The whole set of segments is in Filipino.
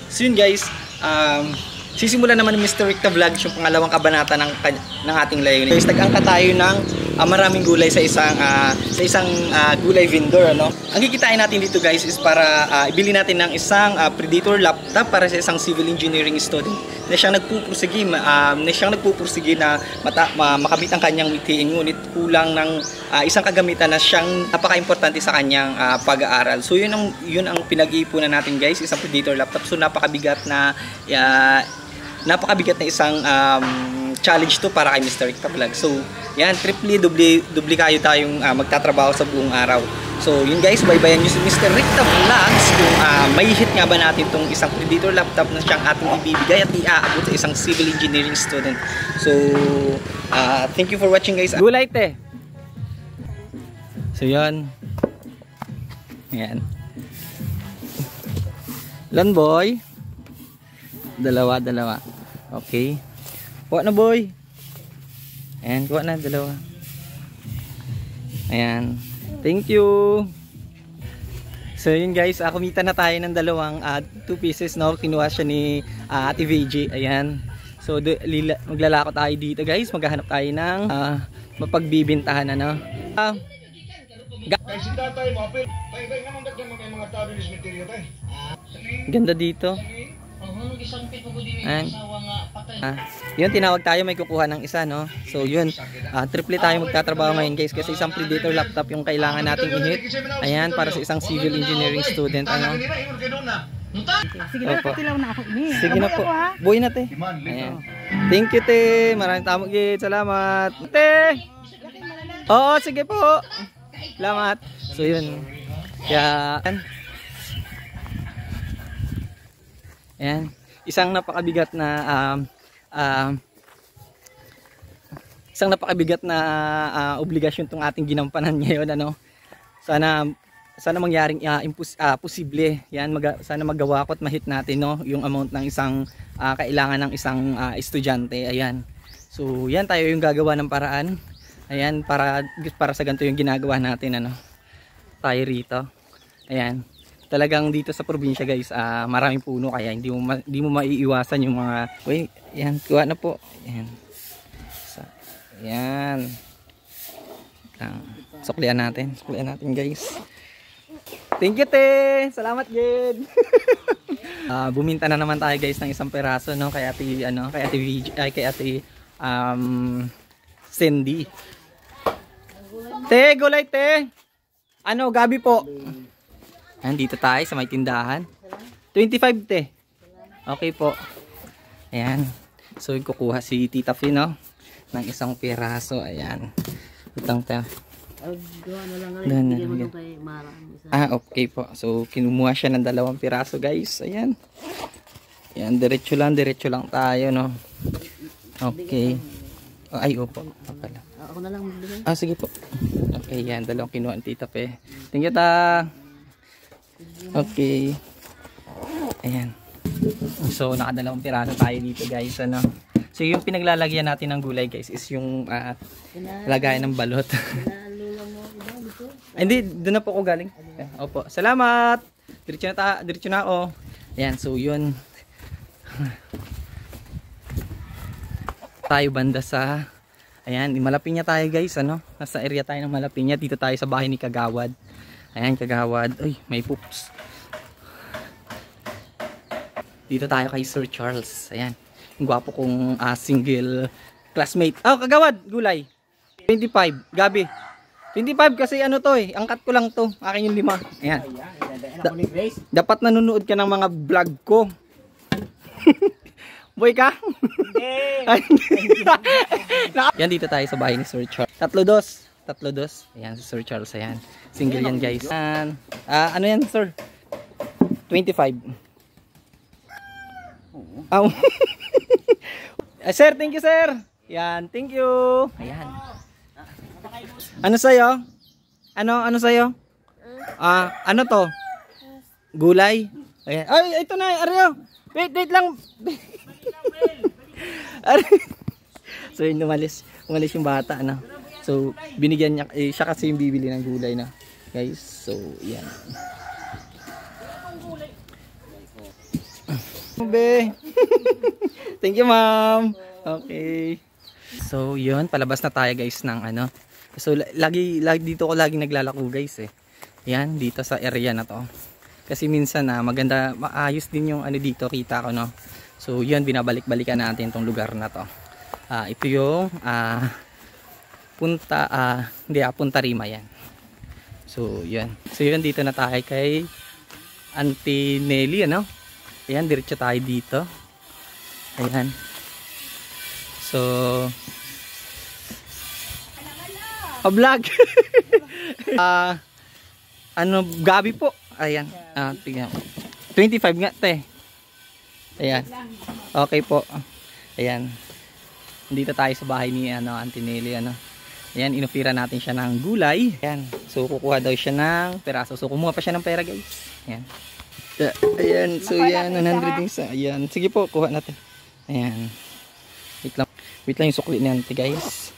So yun guys, sisimulan naman ni Mr. Rick the Vlogs yung pangalawang kabanata ng ating layunin. Guys, nag-angka tayo ng maraming gulay sa isang gulay vendor, ano? Ang kikitain natin dito guys is para ibili natin ng isang Predator laptop para sa isang civil engineering student na siyang nagpupursige na makamit ang kanyang mithiin, ngunit kulang ng isang kagamitan na siyang napaka-importante sa kanyang pag-aaral. So yun ang pinag-iipunan natin guys, isang Predator laptop. So napakabigat na isang challenge to para kay Mr. Rick the Vlog. So yan, doble kayo tayong magtatrabaho sa buong araw. So yun guys, baybayan nyo si Mr. Rick the Vlogs kung may hit nga ba natin tong isang Predator laptop na siyang ating ibibigay at iaabot sa isang civil engineering student. So thank you for watching guys. Gulay te. So yan. Yan. Lan boy. Dalawa. Okay. Kuha na boy. Ayan, kuha na dalawa. Ayan. Thank you. So yun guys, kumita na tayo ng dalawang 2 pieces, no? Kinuha siya ni Ate VJ. Ayan. So maglalako tayo dito guys. Maghahanap tayo ng mapagbibintahan, ano? Ganda dito. Yun, tinawag tayo, may kukuha ng isa, no? So yun, triple tayo magtatrabaho ngayon guys, kasi isang Predator laptop yung kailangan nating i-hit. Ayan, para sa isang civil engineering student, ano? Sige na, patilaw na ako. Sige na po, buhay na te. Ayan. Thank you te, maraming tamo git, salamat te. Oo, sige po, salamat. So yun, yan. Ayan, isang napakabigat na obligasyon tong ating ginampanan ngayon, ano? Sana mangyaring posible. Yan, sana magawa ko at ma-hit natin, no, yung amount ng isang kailangan ng isang estudyante. Ayan. So, yan, tayo yung gagawa ng paraan. Ayan, para sa ganito yung ginagawa natin, ano? Tayo rito. Ayan. Talagang dito sa probinsya guys, maraming puno, kaya hindi mo maiiwasan yung mga, uy, yan, kuha na po. Yan. Yan. Suklian natin guys. Thank you te. Salamat gid. Buminta na naman tayo guys ng isang peraso, no, kay Ate Cindy. Te, gulay te. Ano, gabi po. Dito tayo sa may tindahan. 25 te. Okay po. Ayan. So kukuha si Tita Fi, no, ng isang piraso. Ayan. Utang tayo. Okay po. So kinumuha siya ng 2 piraso guys. Ayan. Ayan, diretso lang tayo, no. Okay. Ay, opo. Pala. Ako na lang magbigay. Sige po. Okay, yan, 2 kinuha ni Tita Fi. Thank you ta. Okay. Ayan. So naka-2 piraso tayo dito guys, ano. So yung pinaglalagyan natin ng gulay guys is yung lagayan ng balot. Hindi, doon na po ako galing. Opo. Salamat. Diretso na ako. Ayan, so yun. Tayo banda sa, ayan, Malapiña tayo guys, ano. Nasa area tayo ng Malapiña. Dito tayo sa bahay ni Kagawad. Ayan, Kagawad. Uy, may poops. Dito tayo kay Sir Charles. Ayan. Yung gwapo kong single classmate. Oh, Kagawad, gulay. 25. Gabi. 25 kasi ano to eh. Angkat ko lang to. Akin yung 5. Ayan. Dapat nanonood ka ng mga vlog ko. Boy ka? Yan, dito tayo sa bahay ni Sir Charles. 3-2. Ayan, si Sir Charles. Ayan. Single yan guys. Ano yan sir? 25. Sir, thank you sir. Yan, thank you. Ayan. Ano sa'yo? Ano sa'yo? Ano to? Gulay? Ayan. Ay, ito na, Aryo. Wait lang. So yun, umalis yung bata, ano. So binigyan niya, siya kasi yung bibili ng gulay na guys. So yan. Be. Thank you, ma'am. Okay. So, yun. Palabas na tayo guys ng ano. So, lagi dito ko laging naglalako guys eh. Yan, dito sa area na to. Kasi minsan na maganda, maayos din yung ano dito, kita ko no. So, yun, binabalik-balikan natin tong lugar na to. Ito yung Punta Rima yan. So, yun. So, yun, dito na tayo kay Auntie Nelly, ano? Ayan, diretso tayo dito. Ayan. So, vlog. Gabi po. Ayan. Tingnan. 25 nga, te. Ayan. Okay po. Ayan. Dito tayo sa bahay ni Auntie Nelly, ano. Ayan, inofira natin siya ng gulay. Ayan. So, kukuha daw siya ng peraso. So, kumuha pa siya ng pera, guys. Ayan. Ayan, so yan, 100 isa. Ayan, sige po, kuha natin. Ayan. Wait lang yung sukli ni Auntie, guys.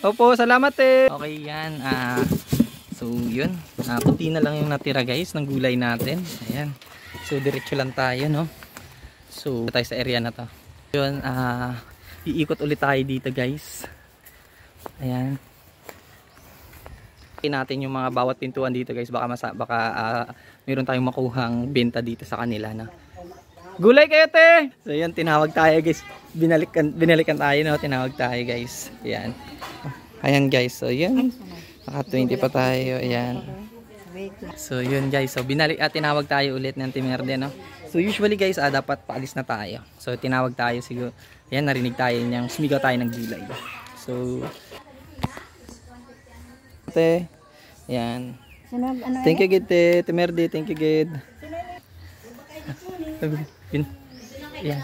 Opo, salamat eh. Okay, yan. So, yun. Kunti na lang yung natira, guys, ng gulay natin. Ayan. So, diretso lang tayo, no? So, tayo sa area na to. Yun, iikot ulit tayo dito, guys. Ayan. Natin yung mga bawat pintuan dito guys, baka meron tayong makuhang benta dito sa kanila na gulay kayo te. So yan, tinawag tayo guys, binalikan tayo no, tinawag tayo guys. Ayan, ayan guys, so yan, naka 20 pa tayo. Ayan, so yun guys, so tinawag tayo ulit ng Timerde no. So usually guys, dapat paalis na tayo, so tinawag tayo siguro. Ayan, narinig tayo niyang sumigaw tayo ng gulay. So te, yan. Thank you gid te, Timerde, thank you gid. Yan.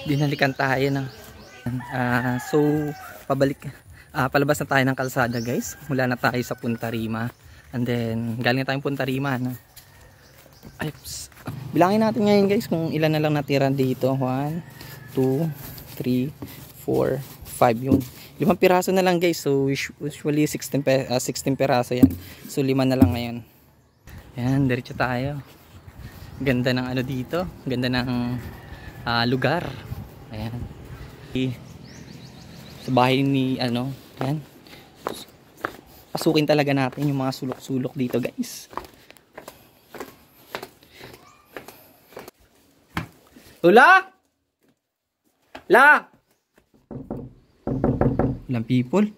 Binalikan tayo na. So palabas na tayo ng kalsada guys. Mula na tayo sa Punta Rima. And then galing na tayong Punta Rima no. Ay, bilangin natin ngayon guys kung ilan na lang natira dito. 1, 2, 3, 4, 5 yun. 5 piraso na lang guys. So usually 16 piraso yan. So 5 na lang ngayon. Yan, diretso tayo. Ganda ng ano dito. Ganda ng lugar. Ayan. Sa bahay ni ano. Ayan. Pasukin talaga natin yung mga sulok-sulok dito guys. Ula! La! Ilang people.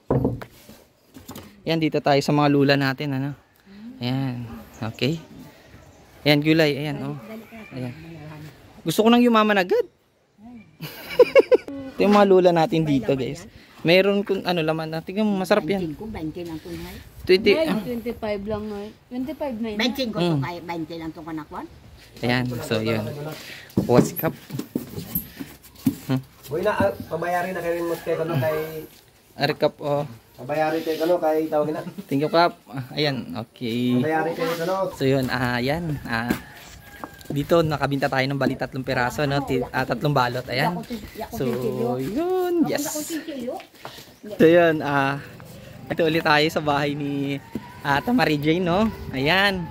Yan, dito tayo sa mga lula natin ano. Ayan, okay. Ayan, gulay, ayan oh. Ayan. Gusto ko nang yumaman agad. Ito yung mga lula natin dito guys. Meron kung ano laman na. Tingnan mo, masarap yan. 20 lang ito nga. 25 lang nga. 25 na yun. 20 ko ito kaya 20 lang ito kanakwan. Ayan, so yun. What's up? Boy na, pabayari na kayo mo kay kano kay Arikap oh. pabayari kay kano kay tawag na. Thank you kap. Ayan, okay. Pabayari kay kano. So yun, ayan. Dito nakabinta tayo ng bali 3 piraso no, 3 balot. Ayan. So yun, yes. So yun, ito ulit tayo sa bahay ni Tamari Jane no. Ayan.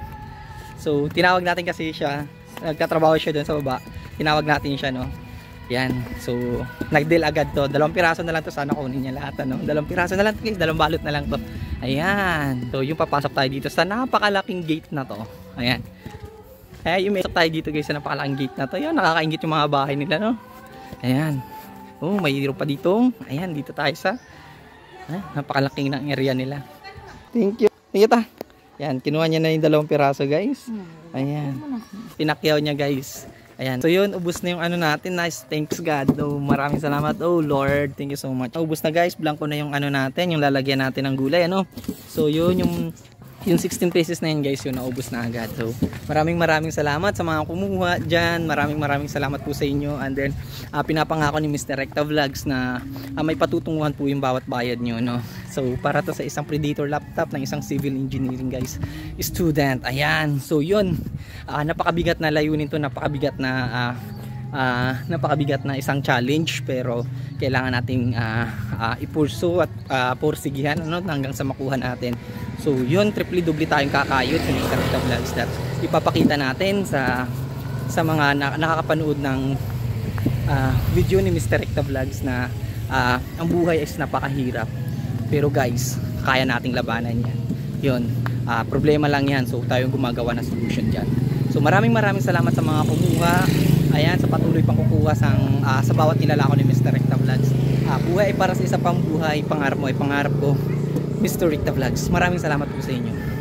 So tinawag natin kasi siya, nagtatrabaho siya doon sa baba. Tinawag natin siya no. Yan, so nag-deal agad to. 2 piraso na lang to, sana kunin niya lahat ano. 2 piraso na lang to guys, 2 balot na lang to. Ayan, so yung papasok tayo dito sa napakalaking gate na to. Ayan, yung may pasok tayo dito guys sa napakalaking gate na to. Ayan, nakakaingit yung mga bahay nila no. Ayan, oh may hiro pa dito. Ayan, dito tayo sa napakalaking ng area nila. Thank you. Thank you ta. Ayan, kinuha niya na yung 2 piraso guys. Ayan, pinakyaw niya guys. Ayan. So yun, ubos na yung ano natin. Nice. Thanks God. Oh, maraming salamat. Oh Lord, thank you so much. Ubos na guys. Blanco na yung ano natin, yung lalagyan natin ng gulay ano. So yun yung 16 pesos na yun guys, yun naubos na agad. So maraming salamat sa mga kumuha dyan. Maraming salamat po sa inyo. And then pinapangako ni Mr. Recta Vlogs na may patutunguhan po yung bawat bayad nyo no. So para to sa isang Predator laptop ng isang civil engineering guys student. Ayan, so yun, napakabigat na layunin to, napakabigat na isang challenge, pero kailangan nating ipurso at porsigihan ano, hanggang sa makuha natin. So yun, triple double tayong kakayot sa Mr. Recta Vlogs that ipapakita natin sa sa mga nakakapanood ng video ni Mr. Recta Vlogs na ang buhay is napakahirap, pero guys, kaya nating labanan yan. Yun, problema lang yan, so tayong gumagawa ng solution dyan. So maraming salamat sa mga kumuha, ayan, sa patuloy pang kukuha sa bawat nilalako ni Mr. Recta Vlogs. Buhay ay para sa isa pang buhay, pangarap mo ay pangarap ko, Mr. Recta Vlogs. Maraming salamat po sa inyo.